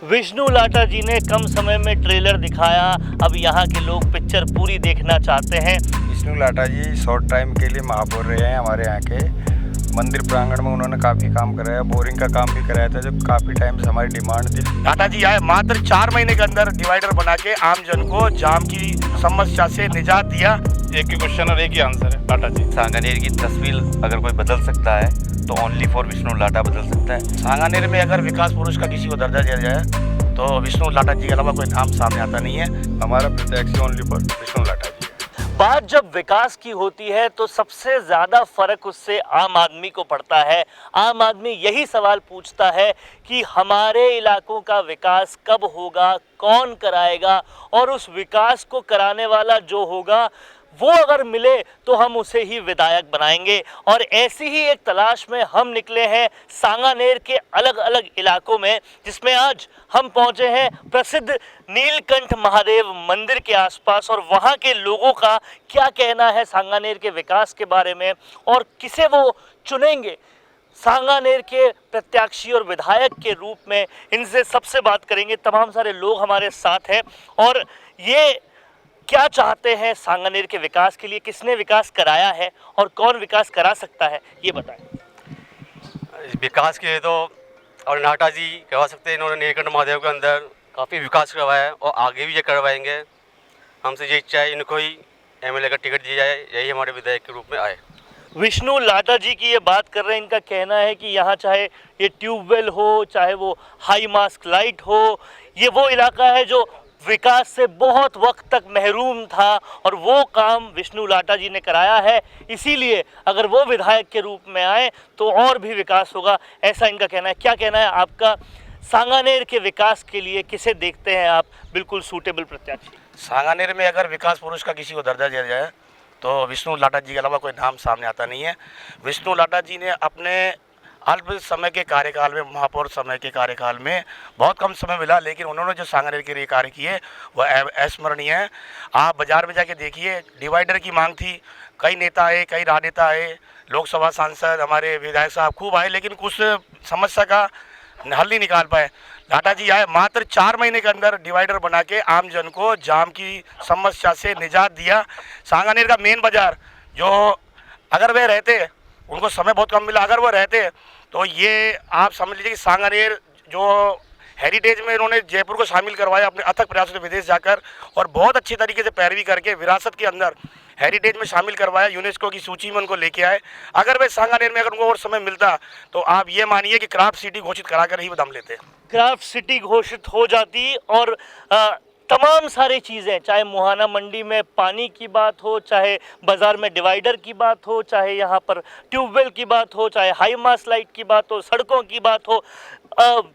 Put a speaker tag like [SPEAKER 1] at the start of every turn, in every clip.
[SPEAKER 1] विष्णु लाटा जी ने कम समय में ट्रेलर दिखाया। अब यहाँ के लोग पिक्चर पूरी देखना चाहते हैं।
[SPEAKER 2] विष्णु लाटा जी शॉर्ट टाइम के लिए महापौर रहे हैं हमारे यहाँ के। मंदिर प्रांगण में उन्होंने काफ़ी काम कराया, बोरिंग का काम भी कराया था जो काफ़ी टाइम से हमारी डिमांड थी।
[SPEAKER 3] लाटा जी आए, मात्र 4 महीने के अंदर डिवाइडर बना के आम जन को जाम की समस्या से निजात दिया।
[SPEAKER 4] एक ही क्वेश्चन और एक ही आंसर है लाटा जी।
[SPEAKER 5] सांगानेर की तस्वीर अगर कोई बदल सकता है तो ओनली फॉर विष्णु लाटा बदल सकता है।
[SPEAKER 3] सांगानेर में अगर विकास पुरुष का किसी को दर्जा दिया जाए तो विष्णु लाटा जी के अलावा कोई नाम सामने आता नहीं है।
[SPEAKER 2] हमारा प्रत्याशी ओनली फॉर विष्णु लाटा जी है।
[SPEAKER 1] बात जब विकास की होती है तो सबसे ज़्यादा फर्क उससे आम आदमी को पड़ता है। आम आदमी यही सवाल पूछता है कि हमारे इलाकों का विकास कब होगा, कौन कराएगा, और उस विकास को कराने वाला जो होगा वो अगर मिले तो हम उसे ही विधायक बनाएंगे। और ऐसी ही एक तलाश में हम निकले हैं सांगानेर के अलग अलग इलाकों में, जिसमें आज हम पहुंचे हैं प्रसिद्ध नीलकंठ महादेव मंदिर के आसपास। और वहां के लोगों का क्या कहना है सांगानेर के विकास के बारे में और किसे वो चुनेंगे सांगानेर के प्रत्याशी और विधायक के रूप में, इनसे सबसे बात करेंगे। तमाम सारे लोग हमारे साथ हैं और ये क्या चाहते हैं सांगानेर के विकास के लिए, किसने विकास कराया है और कौन विकास करा सकता है, ये बताएं।
[SPEAKER 6] विकास के लिए तो और नाटा जी करवा सकते हैं। इन्होंने नीलकंठ महादेव के अंदर काफ़ी विकास करवाया है और आगे भी ये करवाएंगे। हमसे ये इच्छा है इनको ही एमएलए का टिकट दिया जाए, यही हमारे विधायक के रूप में आए।
[SPEAKER 1] विष्णु लाटा जी की ये बात कर रहे हैं। इनका कहना है कि यहाँ चाहे ये ट्यूबवेल हो, चाहे वो हाई मास्क लाइट हो, ये वो इलाका है जो विकास से बहुत वक्त तक महरूम था और वो काम विष्णु लाटा जी ने कराया है। इसीलिए अगर वो विधायक के रूप में आए तो और भी विकास होगा, ऐसा इनका कहना है। क्या कहना है आपका? सांगानेर के विकास के लिए किसे देखते हैं आप बिल्कुल सूटेबल प्रत्याशी?
[SPEAKER 3] सांगानेर में अगर विकास पुरुष का किसी को दर्जा दिया जाए तो विष्णु लाटा जी के अलावा कोई नाम सामने आता नहीं है। विष्णु लाटा जी ने अपने अल्प समय के कार्यकाल में, महापौर समय के कार्यकाल में बहुत कम समय मिला, लेकिन उन्होंने जो सांगानेर के लिए कार्य किए वह अविस्मरणीय है। आप बाजार में जाके देखिए, डिवाइडर की मांग थी, कई नेता आए, कई राजनेता आए, लोकसभा सांसद, हमारे विधायक साहब खूब आए, लेकिन कुछ समस्या का हल नहीं निकाल पाए। लाटा जी आए, मात्र 4 महीने के अंदर डिवाइडर बना के आम जन को जाम की समस्या से निजात दिया। सांगानेर का मेन बाजार जो, अगर वह रहते, उनको समय बहुत कम मिला, अगर वो रहते तो ये आप समझ लीजिए कि सांगानेर जो हेरिटेज में इन्होंने जयपुर को शामिल करवाया अपने अथक प्रयासों से विदेश जाकर, और बहुत अच्छी तरीके से पैरवी करके विरासत के अंदर हेरिटेज में शामिल करवाया, यूनेस्को की सूची में उनको लेके आए। अगर वे सांगानेर में अगर उनको और समय मिलता तो आप ये मानिए कि क्राफ्ट सिटी घोषित कराकर ही वो दम लेते।
[SPEAKER 1] क्राफ्ट सिटी घोषित हो जाती और तमाम सारी चीज़ें, चाहे मुहाना मंडी में पानी की बात हो, चाहे बाज़ार में डिवाइडर की बात हो, चाहे यहाँ पर ट्यूबवेल की बात हो, चाहे हाई मास लाइट की बात हो, सड़कों की बात हो,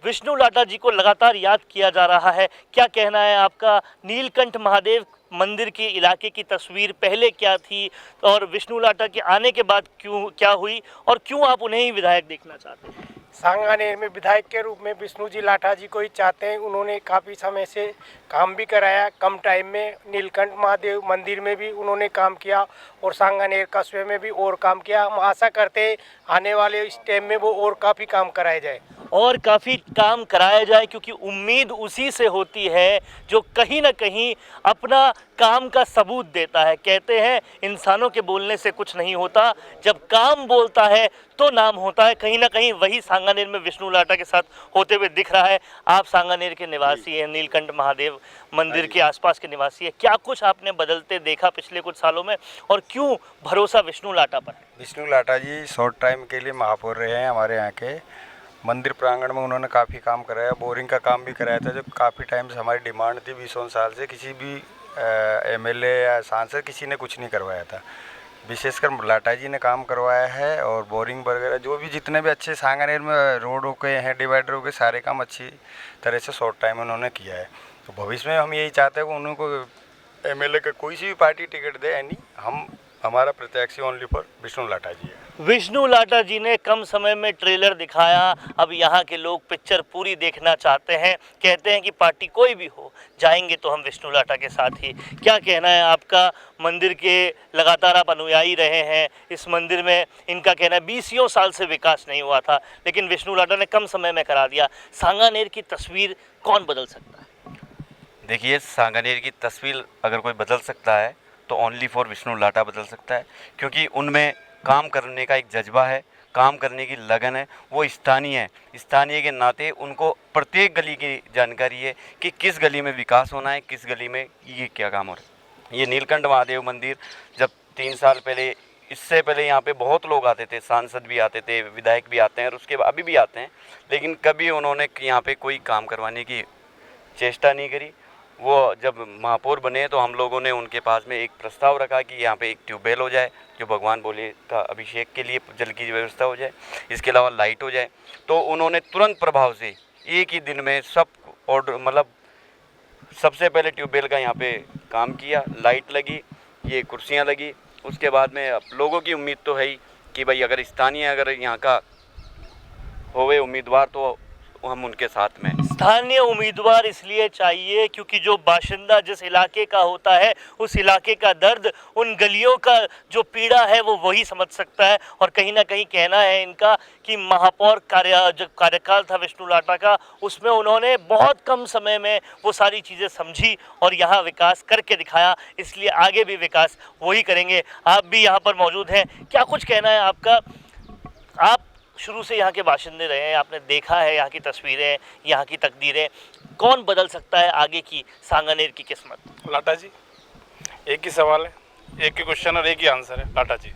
[SPEAKER 1] विष्णु लाटा जी को लगातार याद किया जा रहा है। क्या कहना है आपका? नीलकंठ महादेव मंदिर के इलाके की तस्वीर पहले क्या थी और विष्णु लाटा के आने के बाद क्या हुई और क्यों आप उन्हें ही विधायक देखना चाहते हैं?
[SPEAKER 7] सांगानेर में विधायक के रूप में विष्णु जी लाटा जी को ही चाहते हैं। उन्होंने काफ़ी समय से काम भी कराया, कम टाइम में नीलकंठ महादेव मंदिर में भी उन्होंने काम किया और सांगानेर कस्बे में भी और काम किया। हम आशा करते हैं आने वाले इस टाइम में वो और काफ़ी काम कराया जाए
[SPEAKER 1] और काफ़ी काम कराया जाए, क्योंकि उम्मीद उसी से होती है जो कहीं ना कहीं अपना काम का सबूत देता है। कहते हैं इंसानों के बोलने से कुछ नहीं होता, जब काम बोलता है तो नाम होता है। कहीं ना कहीं वही सांगानेर में विष्णु लाटा के साथ होते हुए दिख रहा है। आप सांगानेर के निवासी हैं, नीलकंठ महादेव मंदिर के आसपास के निवासी है। क्या कुछ आपने बदलते देखा पिछले कुछ सालों में और क्यों भरोसा विष्णु लाटा पर है?
[SPEAKER 2] विष्णु लाटा जी शॉर्ट टाइम के लिए महापौर रहे हैं हमारे यहाँ के। मंदिर प्रांगण में उन्होंने काफ़ी काम कराया, बोरिंग का काम भी कराया था जो काफ़ी टाइम से हमारी डिमांड थी। 20 साल से किसी भी एमएलए या सांसद किसी ने कुछ नहीं करवाया था। विशेषकर लाटा जी ने काम करवाया है और बोरिंग वगैरह जो भी जितने भी अच्छे सांगानेर में रोडों के हैं, डिवाइडरों के, सारे काम अच्छी तरह से शॉर्ट टाइम में उन्होंने किया है। तो भविष्य में हम यही चाहते हैं कि उनको एमएलए का कोई सी भी पार्टी टिकट दे, यानी हमारा प्रत्याशी ओनली फॉर विष्णु लाटा जी है।
[SPEAKER 1] विष्णु लाटा जी ने कम समय में ट्रेलर दिखाया। अब यहाँ के लोग पिक्चर पूरी देखना चाहते हैं। कहते हैं कि पार्टी कोई भी हो, जाएंगे तो हम विष्णु लाटा के साथ ही। क्या कहना है आपका? मंदिर के लगातार आप अनुयायी रहे हैं। इस मंदिर में इनका कहना है 20 साल से विकास नहीं हुआ था, लेकिन विष्णु लाटा ने कम समय में करा दिया। सांगानेर की तस्वीर कौन बदल सकता है?
[SPEAKER 5] देखिए, सांगानेर की तस्वीर अगर कोई बदल सकता है तो ओनली फॉर विष्णु लाटा बदल सकता है, क्योंकि उनमें काम करने का एक जज्बा है, काम करने की लगन है। वो स्थानीय है, स्थानीय के नाते उनको प्रत्येक गली की जानकारी है कि किस गली में विकास होना है, किस गली में ये क्या काम हो रहा है। ये नीलकंठ महादेव मंदिर जब 3 साल पहले, इससे पहले यहाँ पे बहुत लोग आते थे, सांसद भी आते थे, विधायक भी आते हैं और उसके अभी भी आते हैं, लेकिन कभी उन्होंने यहाँ पे कोई काम करवाने की चेष्टा नहीं करी। वो जब महापौर बने तो हम लोगों ने उनके पास में एक प्रस्ताव रखा कि यहाँ पे एक ट्यूबवेल हो जाए, जो भगवान भोले का अभिषेक के लिए जल की व्यवस्था हो जाए, इसके अलावा लाइट हो जाए। तो उन्होंने तुरंत प्रभाव से एक ही दिन में सब ऑर्डर, मतलब सबसे पहले ट्यूबवेल का यहाँ पे काम किया, लाइट लगी, ये कुर्सियाँ लगी। उसके बाद में अब लोगों की उम्मीद तो है ही कि भाई अगर स्थानीय, अगर यहाँ का होवे उम्मीदवार तो हम उनके साथ में हैं।
[SPEAKER 1] स्थानीय उम्मीदवार इसलिए चाहिए क्योंकि जो बाशिंदा जिस इलाके का होता है, उस इलाके का दर्द, उन गलियों का जो पीड़ा है वो वही समझ सकता है। और कहीं ना कहीं कहना है इनका कि महापौर जो कार्यकाल था विष्णु लाटा का, उसमें उन्होंने बहुत कम समय में वो सारी चीज़ें समझी और यहाँ विकास करके दिखाया, इसलिए आगे भी विकास वही करेंगे। आप भी यहाँ पर मौजूद हैं, क्या कुछ कहना है आपका? आप शुरू से यहाँ के बाशिंदे रहे हैं, आपने देखा है यहाँ की तस्वीरें, यहाँ की तकदीरें। कौन बदल सकता है आगे की सांगानेर की किस्मत?
[SPEAKER 4] लाटा जी, एक ही सवाल है, एक ही क्वेश्चन और एक ही आंसर है, लाटा जी,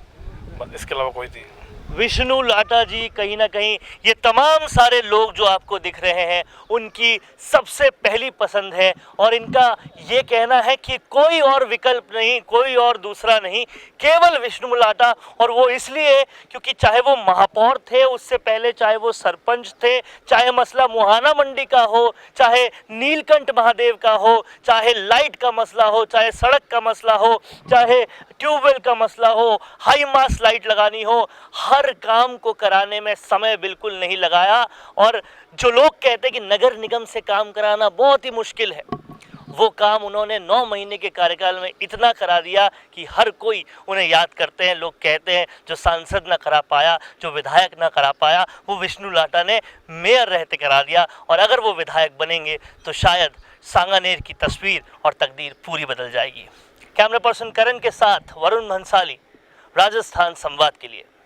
[SPEAKER 4] बस इसके अलावा कोई नहीं।
[SPEAKER 1] विष्णु लाटा जी, कहीं ना कहीं ये तमाम सारे लोग जो आपको दिख रहे हैं उनकी सबसे पहली पसंद है और इनका ये कहना है कि कोई और विकल्प नहीं, कोई और दूसरा नहीं, केवल विष्णु लाटा। और वो इसलिए क्योंकि चाहे वो महापौर थे, उससे पहले चाहे वो सरपंच थे, चाहे मसला मुहाना मंडी का हो, चाहे नीलकंठ महादेव का हो, चाहे लाइट का मसला हो, चाहे सड़क का मसला हो, चाहे ट्यूबवेल का मसला हो, हाई मास लाइट लगानी हो, हर काम को कराने में समय बिल्कुल नहीं लगाया। और जो लोग कहते हैं कि नगर निगम से काम कराना बहुत ही मुश्किल है, वो काम उन्होंने 9 महीने के कार्यकाल में इतना करा दिया कि हर कोई उन्हें याद करते हैं। लोग कहते हैं जो सांसद ना करा पाया, जो विधायक ना करा पाया, वो विष्णु लाटा ने मेयर रहते करा दिया। और अगर वो विधायक बनेंगे तो शायद सांगानेर की तस्वीर और तकदीर पूरी बदल जाएगी। कैमरा पर्सन करण के साथ वरुण भंसाली, राजस्थान संवाद के लिए।